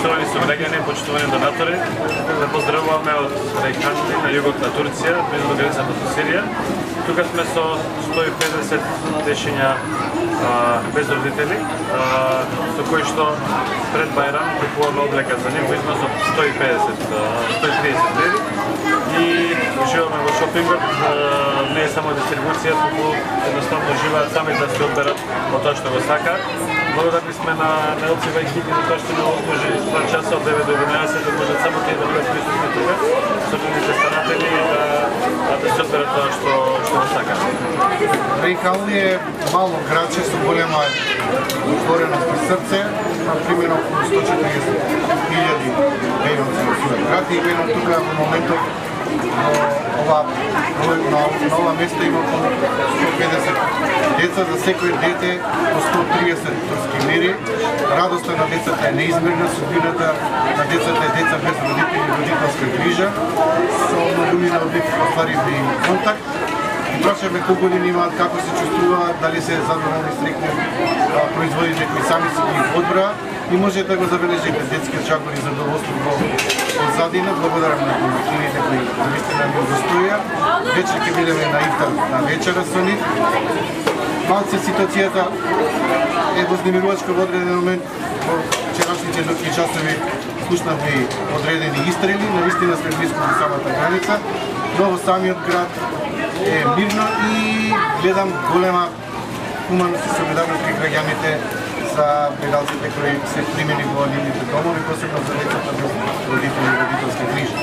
Почитувани сограѓани, почитувани донатори, да поздравуваме од Рейханли на југот на Турција, близу до границата со Сирија. Тука сме со 150 дечиња без родители, со кои што пред Бајрам купуваме облека за нив во износ од 130 леви. И уживаме во шопингот, не е само дистрибуција, туку едноставно живеат сами да се одберат од тоа што го сакаат. Благодарни сме на Елцева екипи за тоа што не може 2 часа од 9 до 11 да можат само тие да бидат присутни тука, со другите станатели да се одберат тоа што го сакаат. Рейханли е мало градче со голема отвореност и срце, например околу 140.000 бејновци во својот град и бејнов тука во моментот на ова место има околу 150 деца, за секој дете по 130 турски лири. Радоста на децата е неизмерна, судбината на децата е деца без родители и родителска грижа. Со многумина од нив остваривме им контакт. Прашаме колку години имаат, како се чувствуваат, дали се задоволни стрикни производите кои сами си ги подбраат и може да го забележите детскиот жагор и задоволство во позадина. Благодарам на домакините кои навистина ни удостоија. Вечер ќе бидеме на ифтар на вечера со нив. Малце ситуацијата е вознемирувачка во одреден момент. Во вчерашните ноќни часови слушнавме и одредени истрели, навистина сме близко до самата граница, но во самиот град е мирно и гледам голема хуманост и солидарност кај граѓаните за бегалците кои се примени во нивните домови, посебно за децата без родители и родителска грижа.